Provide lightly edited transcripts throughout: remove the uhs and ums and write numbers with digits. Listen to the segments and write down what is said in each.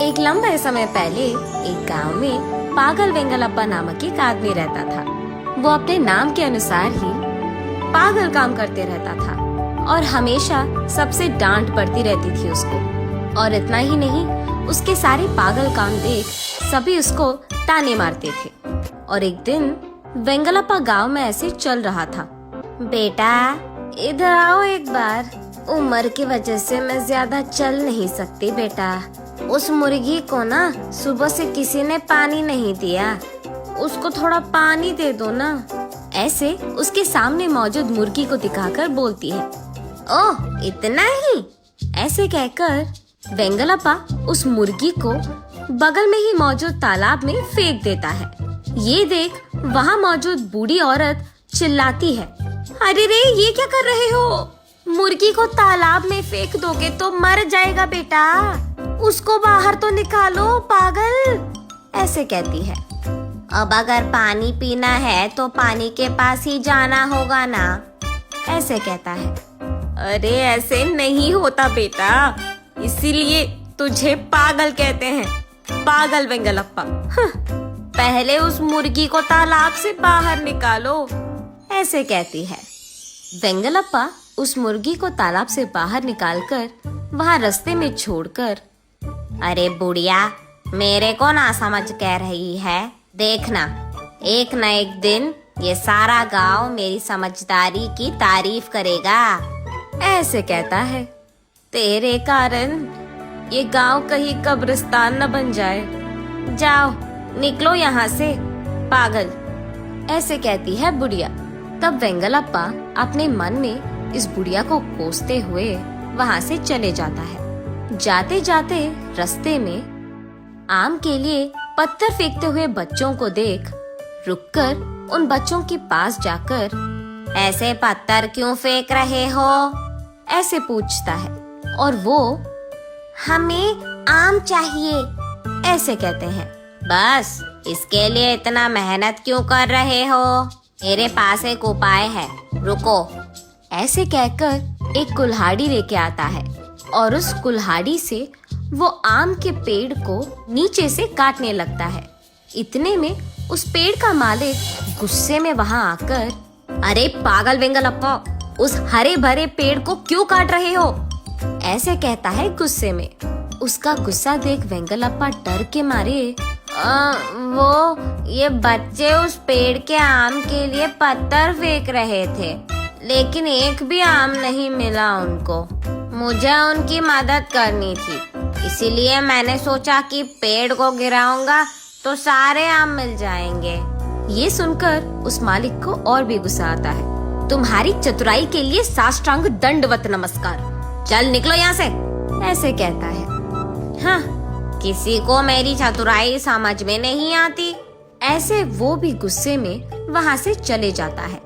एक लंबे समय पहले एक गांव में पागल वेंगलप्पा नामक एक आदमी रहता था। वो अपने नाम के अनुसार ही पागल काम करते रहता था और हमेशा सबसे डांट पड़ती रहती थी उसको। और इतना ही नहीं, उसके सारे पागल काम देख सभी उसको ताने मारते थे। और एक दिन वेंगलप्पा गांव में ऐसे चल रहा था। बेटा इधर आओ एक बार, उम्र की वजह से मैं ज्यादा चल नहीं सकती बेटा। उस मुर्गी को ना सुबह से किसी ने पानी नहीं दिया, उसको थोड़ा पानी दे दो ना। ऐसे उसके सामने मौजूद मुर्गी को दिखाकर बोलती है। ओह इतना ही? ऐसे कहकर वेंगलप्पा उस मुर्गी को बगल में ही मौजूद तालाब में फेंक देता है। ये देख वहाँ मौजूद बूढ़ी औरत चिल्लाती है, अरे रे ये क्या कर रहे हो? मुर्गी को तालाब में फेंक दोगे तो मर जाएगा बेटा, उसको बाहर तो निकालो पागल। ऐसे कहती है। अब अगर पानी पीना है तो पानी के पास ही जाना होगा ना, ऐसे कहता है। अरे ऐसे नहीं होता बेटा, इसीलिए तुझे पागल कहते हैं, पागल वेंगलप्पा। पहले उस मुर्गी को तालाब से बाहर निकालो, ऐसे कहती है। वेंगलप्पा उस मुर्गी को तालाब से बाहर निकालकर वहाँ रास्ते में छोड़कर, अरे बुढ़िया मेरे को ना समझ कह रही है, देखना एक न एक दिन ये सारा गांव मेरी समझदारी की तारीफ करेगा, ऐसे कहता है। तेरे कारण ये गांव कहीं कब्रिस्तान न बन जाए, जाओ निकलो यहाँ से पागल, ऐसे कहती है बुढ़िया। तब वेंगलप्पा अपने मन में इस बुढ़िया को कोसते हुए वहाँ से चले जाता है। जाते जाते रास्ते में आम के लिए पत्थर फेंकते हुए बच्चों को देख रुककर उन बच्चों के पास जाकर, ऐसे पत्थर क्यों फेंक रहे हो, ऐसे पूछता है। और वो, हमें आम चाहिए, ऐसे कहते हैं। बस इसके लिए इतना मेहनत क्यों कर रहे हो, मेरे पास एक उपाय है, रुको, ऐसे कहकर एक कुल्हाड़ी लेके आता है और उस कुल्हाड़ी से वो आम के पेड़ को नीचे से काटने लगता है। इतने में उस पेड़ का मालिक गुस्से में वहाँ आकर, अरे पागल वेंगलप्पा, उस हरे भरे पेड़ को क्यों काट रहे हो, ऐसे कहता है गुस्से में। उसका गुस्सा देख वेंगलप्पा डर के मारे, वो ये बच्चे उस पेड़ के आम के लिए पत्थर फेंक रहे थे, लेकिन एक भी आम नहीं मिला उनको, मुझे उनकी मदद करनी थी, इसीलिए मैंने सोचा कि पेड़ को गिराऊंगा तो सारे आम मिल जाएंगे। ये सुनकर उस मालिक को और भी गुस्सा आता है। तुम्हारी चतुराई के लिए साष्टांग दंडवत नमस्कार, चल निकलो यहाँ से, ऐसे कहता है। हाँ, किसी को मेरी चतुराई समझ में नहीं आती, ऐसे वो भी गुस्से में वहाँ से चले जाता है।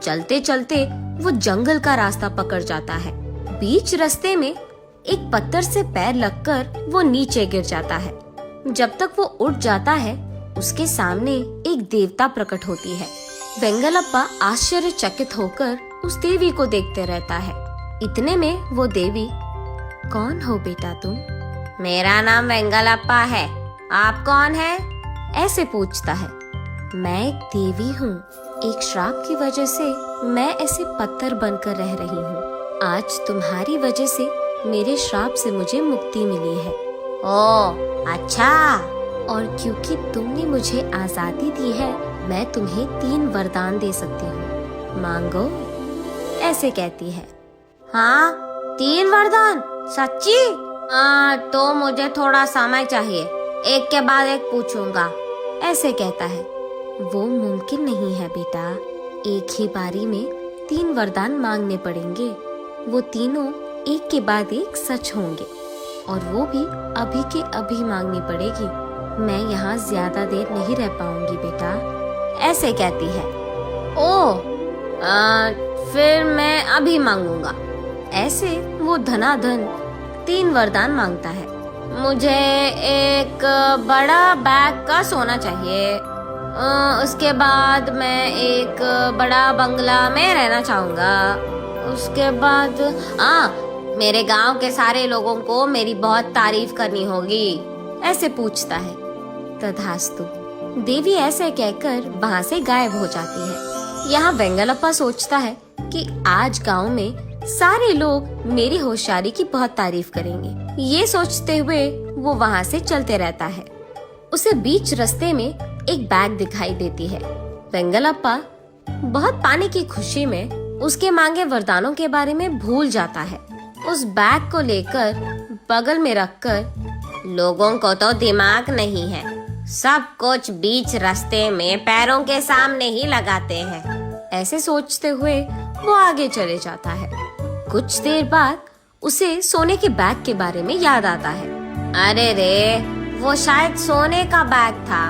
चलते चलते वो जंगल का रास्ता पकड़ जाता है। बीच रास्ते में एक पत्थर से पैर लगकर वो नीचे गिर जाता है। जब तक वो उठ जाता है, उसके सामने एक देवता प्रकट होती है। वेंगलप्पा आश्चर्यचकित होकर उस देवी को देखते रहता है। इतने में वो देवी, कौन हो बेटा तुम? मेरा नाम वेंगलप्पा है, आप कौन है? ऐसे पूछता है। मैं एक देवी हूँ, एक श्राप की वजह से मैं ऐसे पत्थर बनकर रह रही हूँ। आज तुम्हारी वजह से मेरे श्राप से मुझे मुक्ति मिली है। ओह अच्छा। और क्योंकि तुमने मुझे आजादी दी है, मैं तुम्हें 3 वरदान दे सकती हूँ, मांगो, ऐसे कहती है। हाँ 3 वरदान, सच्ची? तो मुझे थोड़ा समय चाहिए, एक के बाद एक पूछूंगा, ऐसे कहता है। वो मुमकिन नहीं है बेटा, एक ही बारी में 3 वरदान मांगने पड़ेंगे, वो तीनों एक के बाद एक सच होंगे, और वो भी अभी के अभी मांगनी पड़ेगी। मैं यहाँ ज्यादा देर नहीं रह पाऊंगी बेटा, ऐसे कहती है। ओह फिर मैं अभी मांगूंगा। ऐसे वो धनाधन 3 वरदान मांगता है। मुझे एक बड़ा बैग का सोना चाहिए, उसके बाद मैं एक बड़ा बंगला में रहना चाहूँगा, उसके बाद मेरे गांव के सारे लोगों को मेरी बहुत तारीफ करनी होगी, ऐसे पूछता है। तथास्तु, देवी ऐसे कहकर वहाँ से गायब हो जाती है। यहाँ वेंगलप्पा सोचता है कि आज गांव में सारे लोग मेरी होशियारी की बहुत तारीफ करेंगे। ये सोचते हुए वो वहाँ से चलते रहता है। उसे बीच रास्ते में एक बैग दिखाई देती है। वेंगलप्पा बहुत पाने की खुशी में उसके मांगे वरदानों के बारे में भूल जाता है। उस बैग को लेकर बगल में रखकर, लोगों को तो दिमाग नहीं है, सब कुछ बीच रास्ते में पैरों के सामने ही लगाते हैं, ऐसे सोचते हुए वो आगे चले जाता है। कुछ देर बाद उसे सोने के बैग के बारे में याद आता है। अरे रे, वो शायद सोने का बैग था।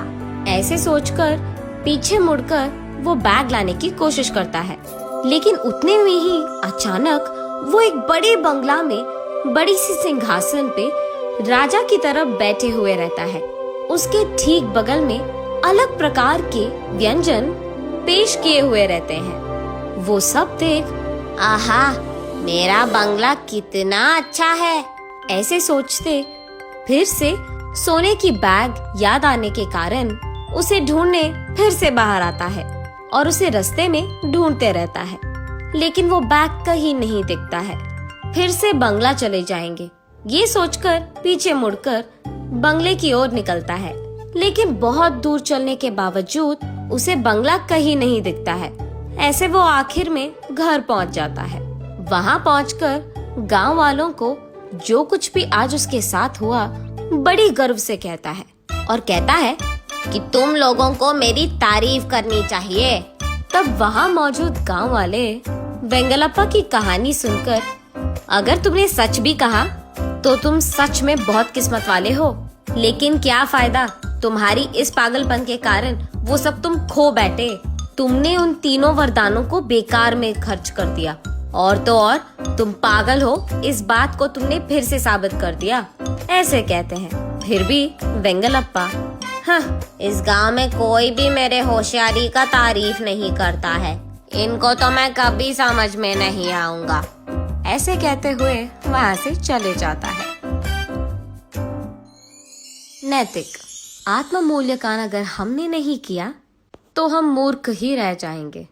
ऐसे सोचकर पीछे मुड़कर वो बैग लाने की कोशिश करता है, लेकिन उतने में ही अचानक वो एक बड़े बंगला में बड़ी सी सिंहासन पे राजा की तरफ बैठे हुए रहता है। उसके ठीक बगल में अलग प्रकार के व्यंजन पेश किए हुए रहते हैं। वो सब देख, आहा, मेरा बंगला कितना अच्छा है, ऐसे सोचते फिर से सोने की बैग याद आने के कारण उसे ढूंढने फिर से बाहर आता है और उसे रास्ते में ढूंढते रहता है, लेकिन वो बैग कहीं नहीं दिखता है। फिर से बंगला चले जाएंगे, ये सोचकर पीछे मुड़कर बंगले की ओर निकलता है, लेकिन बहुत दूर चलने के बावजूद उसे बंगला कहीं नहीं दिखता है। ऐसे वो आखिर में घर पहुंच जाता है। वहां पहुंचकर गांव वालों को जो कुछ भी आज उसके साथ हुआ बड़ी गर्व से कहता है और कहता है कि तुम लोगों को मेरी तारीफ करनी चाहिए। तब वहां मौजूद गांव वाले वेंगलप्पा की कहानी सुनकर, अगर तुमने सच भी कहा तो तुम सच में बहुत किस्मत वाले हो, लेकिन क्या फायदा, तुम्हारी इस पागलपन के कारण वो सब तुम खो बैठे। तुमने उन तीनों वरदानों को बेकार में खर्च कर दिया, और तो और तुम पागल हो, इस बात को तुमने फिर से साबित कर दिया, ऐसे कहते हैं। फिर भी वेंगलप्पा, हाँ, इस गांव में कोई भी मेरे होशियारी का तारीफ नहीं करता है, इनको तो मैं कभी समझ में नहीं आऊंगा, ऐसे कहते हुए वहां से चले जाता है। नैतिक आत्म मूल्यांकन अगर हमने नहीं किया तो हम मूर्ख ही रह जाएंगे।